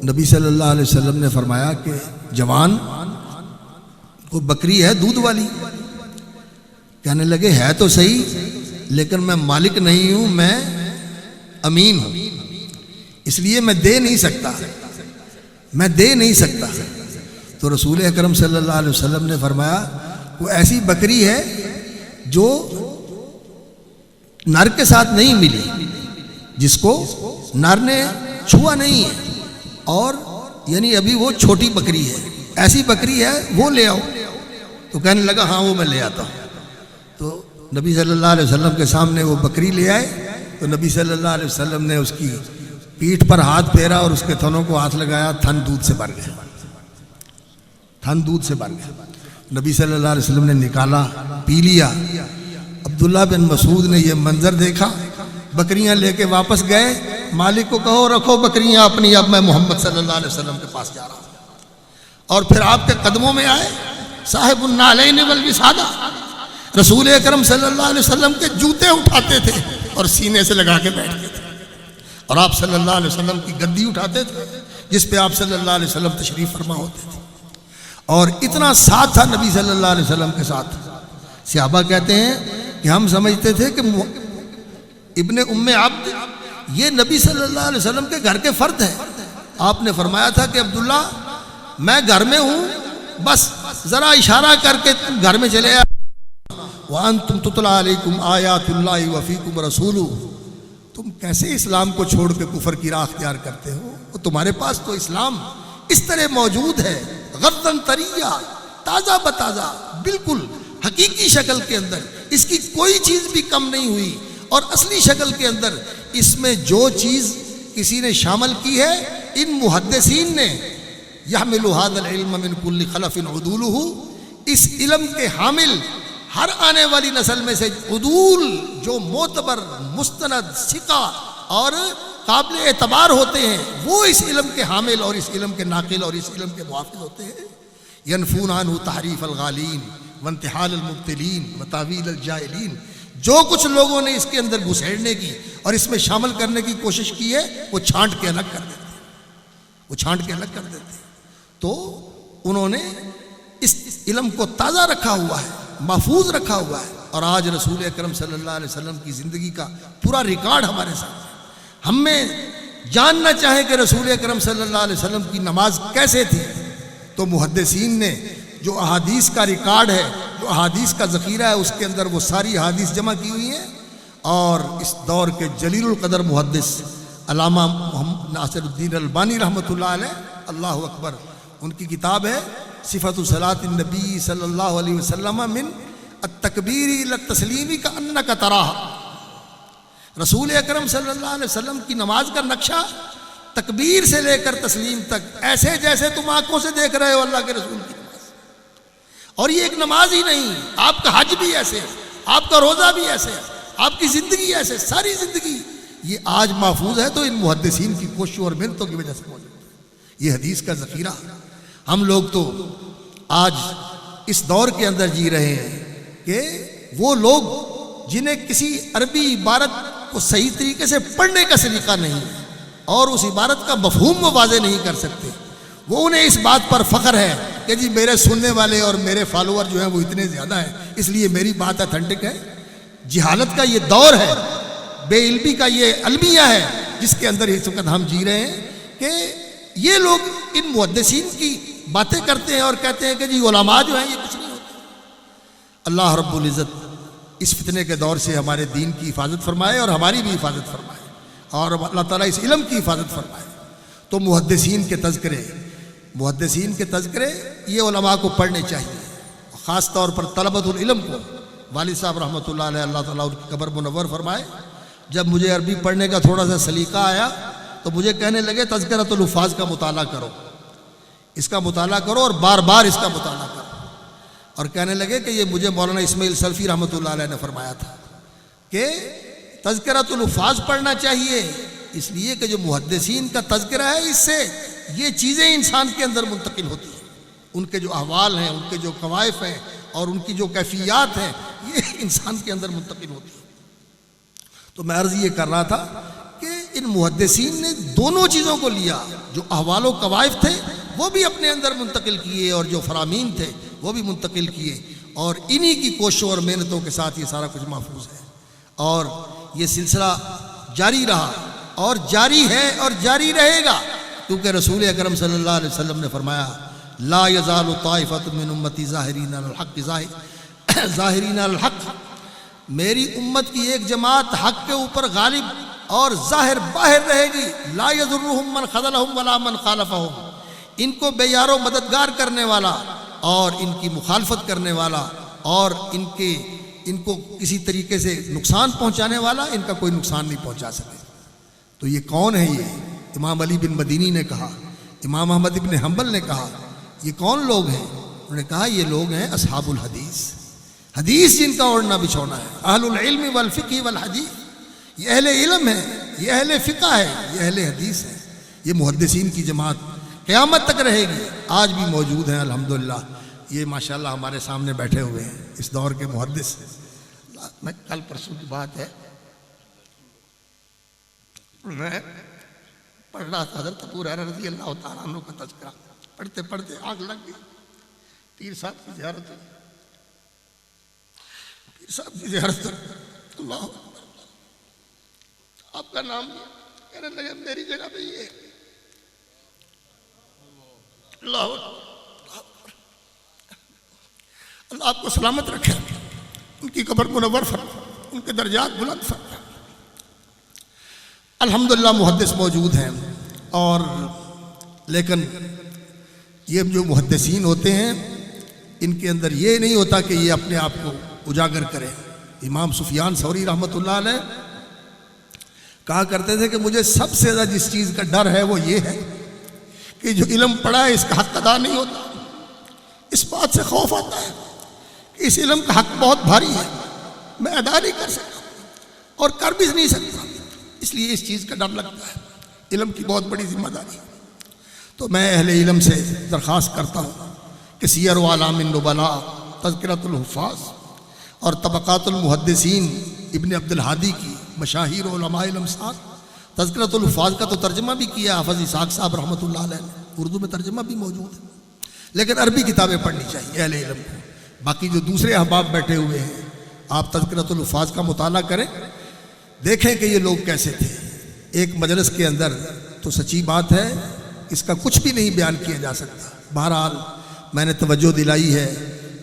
نبی صلی اللہ علیہ وسلم نے فرمایا کہ جوان، وہ بکری ہے دودھ والی؟ کہنے لگے ہے تو صحیح، لیکن میں مالک نہیں ہوں، میں امین ہوں، اس لیے میں دے نہیں سکتا۔ تو رسول اکرم صلی اللہ علیہ وسلم نے فرمایا وہ ایسی بکری ہے جو نر کے ساتھ نہیں ملی، جس کو نر نے چھوا نہیں ہے، اور یعنی ابھی وہ چھوٹی بکری ہے، ایسی بکری ہے وہ لے آؤ۔ تو کہنے لگا ہاں وہ میں لے آتا ہوں۔ تو نبی صلی اللہ علیہ وسلم کے سامنے وہ بکری لے آئے، تو نبی صلی اللہ علیہ وسلم نے اس کی پیٹھ پر ہاتھ پھیرا اور اس کے تھنوں کو ہاتھ لگایا، تھن دودھ سے بھر گئے، تھن دودھ سے بھر گئے۔ نبی صلی اللہ علیہ وسلم نے نکالا، پی لیا۔ عبداللہ بن مسعود نے یہ منظر دیکھا، بکریاں لے کے واپس گئے، مالک کو کہو رکھو بکریاں اپنی، اب میں محمد صلی اللہ علیہ وسلم کے پاس جا رہا ہوں۔ اور پھر آپ کے قدموں میں آئے صاحب النعلین والوسادہ، رسول اکرم صلی اللہ علیہ وسلم کے جوتے اٹھاتے تھے اور سینے سے لگا کے بیٹھتے تھے، اور آپ صلی اللہ علیہ وسلم کی گدی اٹھاتے تھے جس پہ آپ صلی اللہ علیہ وسلم تشریف فرما ہوتے تھے، اور اتنا ساتھ تھا نبی صلی اللہ علیہ وسلم کے ساتھ۔ صحابہ کہتے ہیں کہ ہم سمجھتے تھے کہ ابن ام عبد یہ نبی صلی اللہ علیہ وسلم کے گھر کے فرد ہیں۔ آپ نے فرمایا تھا کہ عبداللہ میں گھر میں ہوں، بس ذرا اشارہ کر کے گھر میں چلے آئے۔ وَأَنْتُمْ تُتْلَىٰ عَلَيْكُمْ آيَاتُ اللَّهِ وَفِيكُمْ رَسُولُهُ، تم کیسے اسلام کو چھوڑ کے کفر کی راہ اختیار کرتے ہو؟ تمہارے پاس تو اسلام اس طرح موجود ہے، غدًا طریٰ، تازہ بتازہ، بالکل حقیقی شکل کے اندر، اس کی کوئی چیز بھی کم نہیں ہوئی، اور اصلی شکل کے اندر اس میں جو چیز کسی نے شامل کی ہے، ان محدثین نے یحمل هذا العلم من كل خلف عدوله، اس علم کے حامل ہر آنے والی نسل میں سے عدول جو معتبر، مستند، ثقہ اور قابل اعتبار ہوتے ہیں، وہ اس علم کے حامل اور اس علم کے ناقل اور اس علم کے محافظ ہوتے ہیں۔ ینفون عنہ تحریف الغالین وانتحال المبتلین وتاویل الجاہلین، جو کچھ لوگوں نے اس کے اندر گھسیڑنے کی اور اس میں شامل کرنے کی کوشش کی ہے، وہ چھانٹ کے الگ کر دیتے ہیں، تو انہوں نے اس علم کو تازہ رکھا ہوا ہے، محفوظ رکھا ہوا ہے، اور آج رسول اکرم صلی اللہ علیہ وسلم کی زندگی کا پورا ریکارڈ ہمارے سامنے۔ ہم میں جاننا چاہیں کہ رسول اکرم صلی اللہ علیہ وسلم کی نماز کیسے تھی، تو محدثین نے جو احادیث کا ریکارڈ ہے، جو احادیث کا ذخیرہ ہے، اس کے اندر وہ ساری احادیث جمع کی ہوئی ہیں، اور اس دور کے جلیل القدر محدث علامہ محمد ناصر الدین البانی رحمۃ اللہ علیہ، اللہ اکبر، ان کی کتاب ہے صفت صلاۃ النبی صلی اللہ علیہ وسلم من التکبیر الی التسلیم کأنک تراہ، رسول اکرم صلی اللہ علیہ وسلم کی نماز کا نقشہ تکبیر سے لے کر تسلیم تک ایسے جیسے تم آنکھوں سے دیکھ رہے ہو اللہ کے رسول کی نماز۔ اور یہ ایک نماز ہی نہیں، آپ کا حج بھی ایسے ہے، آپ کا روزہ بھی ایسے ہے، آپ کی زندگی ایسے، ساری زندگی یہ آج محفوظ ہے تو ان محدثین کی کوششوں اور محنتوں کی وجہ سے موجود ہے۔ یہ حدیث کا ذخیرہ، ہم لوگ تو آج اس دور کے اندر جی رہے ہیں کہ وہ لوگ جنہیں کسی عربی عبارت کو صحیح طریقے سے پڑھنے کا سلیقہ نہیں ہے اور اس عبارت کا مفہوم وہ واضح نہیں کر سکتے، وہ انہیں اس بات پر فخر ہے کہ جی میرے سننے والے اور میرے فالوور جو ہیں وہ اتنے زیادہ ہیں، اس لیے میری بات اتھینٹک ہے۔ جہالت کا یہ دور ہے، بے علمی کا یہ المیہ ہے جس کے اندر اس وقت ہم جی رہے ہیں، کہ یہ لوگ ان محدثین کی باتیں کرتے ہیں اور کہتے ہیں کہ جی علماء جو ہیں یہ کچھ نہیں ہوتے۔ اللہ رب العزت اس فتنے کے دور سے ہمارے دین کی حفاظت فرمائے اور ہماری بھی حفاظت فرمائے، اور اللہ تعالیٰ اس علم کی حفاظت فرمائے۔ تو محدثین کے تذکرے یہ علماء کو پڑھنے چاہیے، خاص طور پر طلبۃ العلم کو۔ والد صاحب رحمۃ اللہ علیہ، اللہ تعالیٰ ان کی قبر منور فرمائے، جب مجھے عربی پڑھنے کا تھوڑا سا سلیقہ آیا تو مجھے کہنے لگے تذکرۃ الحفاظ کا مطالعہ کرو، اس کا مطالعہ کرو اور بار بار اس کا مطالعہ کرو، اور کہنے لگے کہ یہ مجھے مولانا اسماعیل سلفی رحمۃ اللہ علیہ نے فرمایا تھا کہ تذکرۃ الحفاظ پڑھنا چاہیے، اس لیے کہ جو محدثین کا تذکرہ ہے اس سے یہ چیزیں انسان کے اندر منتقل ہوتی ہیں، ان کے جو احوال ہیں، ان کے جو قوائف ہیں اور ان کی جو کیفیات ہیں یہ انسان کے اندر منتقل ہوتی ہیں۔ تو میں عرض یہ کر رہا تھا کہ ان محدثین نے دونوں چیزوں کو لیا، جو احوال و قوائف تھے وہ بھی اپنے اندر منتقل کیے اور جو فرامین تھے وہ بھی منتقل کیے، اور انہی کی کوششوں اور محنتوں کے ساتھ یہ سارا کچھ محفوظ ہے، اور یہ سلسلہ جاری رہا اور جاری ہے اور جاری رہے گا، کیونکہ رسول اکرم صلی اللہ علیہ وسلم نے فرمایا لا یزال طائفۃ من امتی ظاہرین علی الحق ظاہرین علی الحق، میری امت کی ایک جماعت حق کے اوپر غالب اور ظاہر باہر رہے گی، لا یضرهم من خذلهم ولا من خالفهم، ان کو بے یار و مددگار کرنے والا اور ان کی مخالفت کرنے والا اور ان کو کسی طریقے سے نقصان پہنچانے والا ان کا کوئی نقصان نہیں پہنچا سکے۔ تو یہ کون ہے؟ یہ امام علی بن مدینی نے کہا، امام احمد بن حنبل نے کہا، یہ کون لوگ ہیں؟ انہوں نے کہا یہ لوگ ہیں اصحاب الحدیث، حدیث جن کا اوڑھنا بچھونا ہے، اہل العلم والفقہ والحدیث، یہ اہل علم ہے، یہ اہل فقہ ہے، یہ اہل حدیث ہے۔ یہ محدثین کی جماعت قیامت تک رہے گی، آج بھی موجود ہیں الحمدللہ، یہ ماشاءاللہ ہمارے سامنے بیٹھے ہوئے ہیں اس دور کے محدث۔ میں کل پرسوں کی بات ہے، میں پڑھ رہا تھا حضرت ابو ہریرہ رضی اللہ تعالیٰ عنہ کا تذکرہ، پڑھتے پڑھتے آنکھ لگ گئی، پیر صاحب کی زیارت ہوئی، پیر صاحب کی زیارت ہوئی، اللہ آپ کا نام لیا، کہنے لگے میری جگہ پہ یہ اللہ اللہ آپ کو سلامت رکھے، ان کی قبر منور فرمائے، ان کے درجات بلند فرمائے۔ الحمدللہ محدث موجود ہیں، اور لیکن یہ جو محدثین ہوتے ہیں ان کے اندر یہ نہیں ہوتا کہ یہ اپنے آپ کو اجاگر کرے۔ امام سفیان ثوری رحمۃ اللہ علیہ کہا کرتے تھے کہ مجھے سب سے زیادہ جس چیز کا ڈر ہے وہ یہ ہے کہ جو علم پڑھا ہے اس کا حق ادا نہیں ہوتا، اس بات سے خوف آتا ہے کہ اس علم کا حق بہت بھاری ہے، میں ادا نہیں کر سکتا اور کر بھی نہیں سکتا، اس لیے اس چیز کا ڈر لگتا ہے، علم کی بہت بڑی ذمہ داری ہے۔ تو میں اہل علم سے درخواست کرتا ہوں کہ سیر و اعلام النبلاء، تذکرۃ الحفاظ اور طبقات المحدثین ابن عبد الہادی کی مشاہیر علماء الامصار، تذکرۃ الحفاظ کا تو ترجمہ بھی کیا حافظ اسحاق صاحب رحمۃ اللہ علیہ نے، اردو میں ترجمہ بھی موجود ہے، لیکن عربی کتابیں پڑھنی چاہیے اہل علم کو۔ باقی جو دوسرے احباب بیٹھے ہوئے ہیں، آپ تذکرۃ الحفاظ کا مطالعہ کریں، دیکھیں کہ یہ لوگ کیسے تھے۔ ایک مجلس کے اندر تو سچی بات ہے اس کا کچھ بھی نہیں بیان کیا جا سکتا، بہرحال میں نے توجہ دلائی ہے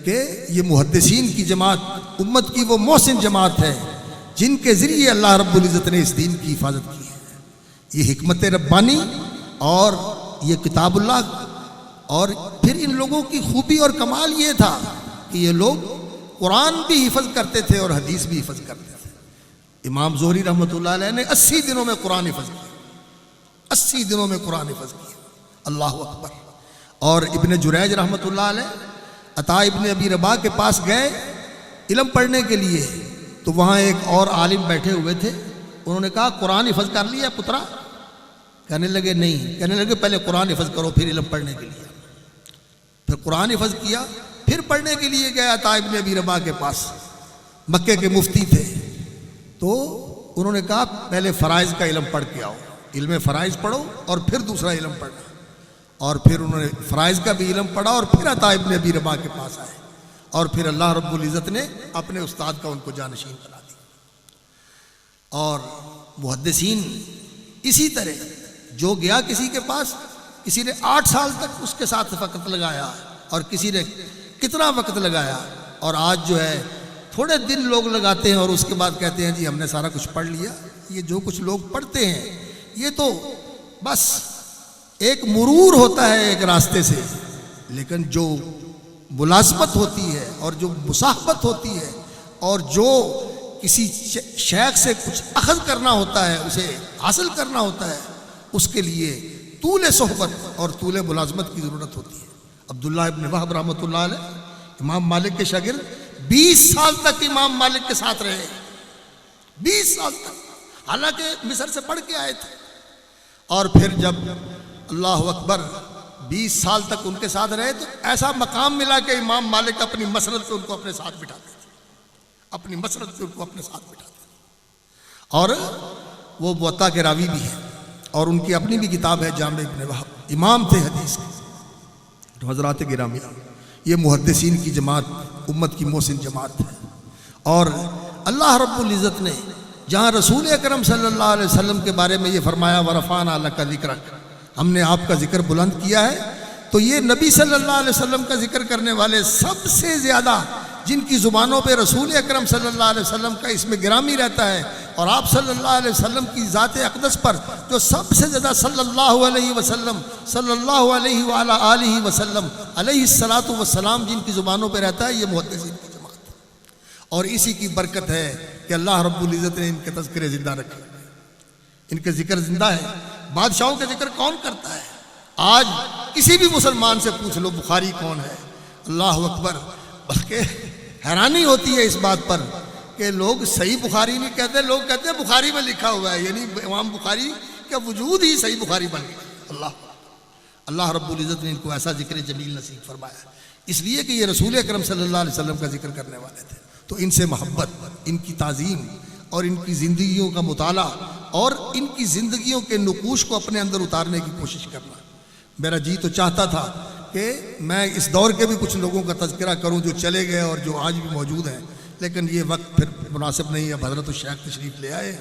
کہ یہ محدثین کی جماعت امت کی وہ محسن جماعت ہے جن کے ذریعے اللہ رب العزت نے اس دین کی حفاظت کی ہے۔ یہ حکمت ربانی اور یہ کتاب اللہ، اور پھر ان لوگوں کی خوبی اور کمال یہ تھا کہ یہ لوگ قرآن بھی حفظ کرتے تھے اور حدیث بھی حفظ کرتے تھے۔ امام زہری رحمۃ اللہ علیہ نے 80 دنوں میں قرآن حفظ کیا، 80 دنوں میں قرآن حفظ کیا، اللہ اکبر۔ اور ابن جریج رحمۃ اللہ علیہ عطا ابن ابی رباح کے پاس گئے علم پڑھنے کے لیے، تو وہاں ایک اور عالم بیٹھے ہوئے تھے، انہوں نے کہا قرآن حفظ کر لیا پترا؟ کہنے لگے نہیں، کہنے لگے پہلے قرآن حفظ کرو پھر علم پڑھنے کے لیے۔ پھر قرآن حفظ کیا، پھر پڑھنے کے لیے گیا عطا ابن ابی رباح کے پاس، مکے کے مفتی تھے، تو انہوں نے کہا پہلے فرائض کا علم پڑھ کے آؤ، علم فرائض پڑھو اور پھر دوسرا علم پڑھنا۔ اور پھر انہوں نے فرائض کا بھی علم پڑھا اور پھر عطا ابن ابی رباح کے پاس آئے، اور پھر اللہ رب العزت نے اپنے استاد کا ان کو جانشین بنا دیا۔ اور محدثین اسی طرح جو گیا کسی کے پاس کسی نے 8 سال تک اس کے ساتھ وقت لگایا اور کسی نے کتنا وقت لگایا، اور آج جو ہے تھوڑے دن لوگ لگاتے ہیں اور اس کے بعد کہتے ہیں جی ہم نے سارا کچھ پڑھ لیا۔ یہ جو کچھ لوگ پڑھتے ہیں یہ تو بس ایک مرور ہوتا ہے ایک راستے سے، لیکن جو ملازمت ہوتی ہے اور جو مصاحبت ہوتی ہے اور جو کسی شیخ سے کچھ اخذ کرنا ہوتا ہے، اسے حاصل کرنا ہوتا ہے، اس کے لیے طول صحبت اور طول ملازمت کی ضرورت ہوتی ہے۔ عبداللہ ابن وہب رحمۃ اللہ علیہ امام مالک کے شاگرد 20 سال تک امام مالک کے ساتھ رہے، 20 سال تک، حالانکہ مصر سے پڑھ کے آئے تھے، اور پھر جب اللہ اکبر 20 سال تک ان کے ساتھ رہے تو ایسا مقام ملا کہ امام مالک اپنی مسرت پہ ان کو اپنے ساتھ بٹھاتے تھے، اپنی مسرت پہ ان کو اپنے ساتھ بٹھاتے تھے، اور وہ موطا کے راوی بھی ہیں، اور ان کی اپنی بھی کتاب ہے جامع ابن وہب، امام تھے حدیث کے۔ تو حضرات گرامی، یہ محدثین کی جماعت امت کی محسن جماعت ہے، اور اللہ رب العزت نے جہاں رسول اکرم صلی اللہ علیہ وسلم کے بارے میں یہ فرمایا وَرَفَعْنَا لَكَ ذِكْرَكَ، ہم نے آپ کا ذکر بلند کیا ہے، تو یہ نبی صلی اللہ علیہ وسلم کا ذکر کرنے والے سب سے زیادہ جن کی زبانوں پہ رسول اکرم صلی اللہ علیہ وسلم کا اسم گرامی رہتا ہے، اور آپ صلی اللہ علیہ وسلم کی ذات اقدس پر جو سب سے زیادہ صلی اللہ علیہ وسلم صلی اللہ علیہ وآلہ آلہ وسلم علیہ الصلاۃ والسلام جن کی زبانوں پہ رہتا ہے، یہ محدثین کی جماعت ہے، اور اسی کی برکت ہے کہ اللہ رب العزت نے ان کے تذکرے زندہ رکھے، ان کے ذکر زندہ ہے۔ بادشاہوں کے ذکر کون کرتا ہے؟ آج کسی بھی مسلمان سے پوچھ لو بخاری کون ہے، اللہ اکبر، بلکہ حیرانی ہوتی ہے اس بات پر کہ لوگ صحیح بخاری نہیں کہتے، لوگ کہتے ہیں بخاری میں لکھا ہوا ہے، یعنی امام بخاری کا وجود ہی صحیح بخاری بن گیا۔ اللہ رب العزت نے ان کو ایسا ذکر جمیل نصیب فرمایا، اس لیے کہ یہ رسول اکرم صلی اللہ علیہ وسلم کا ذکر کرنے والے تھے، تو ان سے محبت، ان کی تعظیم اور ان کی زندگیوں کا مطالعہ اور ان کی زندگیوں کے نقوش کو اپنے اندر اتارنے کی کوشش کرنا۔ میرا جی تو چاہتا تھا کہ میں اس دور کے بھی کچھ لوگوں کا تذکرہ کروں جو چلے گئے اور جو آج بھی موجود ہیں، لیکن یہ وقت پھر مناسب نہیں ہے۔ اب حضرت الشیخ تشریف لے آئے،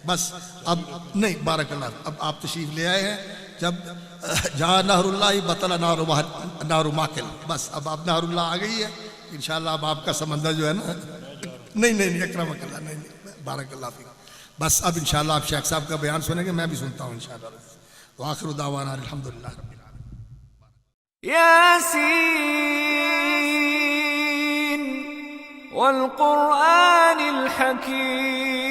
بس اب نہیں، بارک اللہ، اب آپ تشریف لے آئے ہیں، جب جہاں نہر اللہ بطل نار ماکل، بس اب آپ نہر اللہ آ گئی ہے، انشاءاللہ اب آپ کا سمندر جو ہے نا، نہیں اکرمک اللہ، نہیں بارک اللہ فیک، بس اب انشاءاللہ آپ شیخ صاحب کا بیان سنیں گے، میں بھی سنتا ہوں انشاءاللہ۔ وآخر دعوانا الحمدللہ رب العالمین۔ ياسين والقرآن الحكيم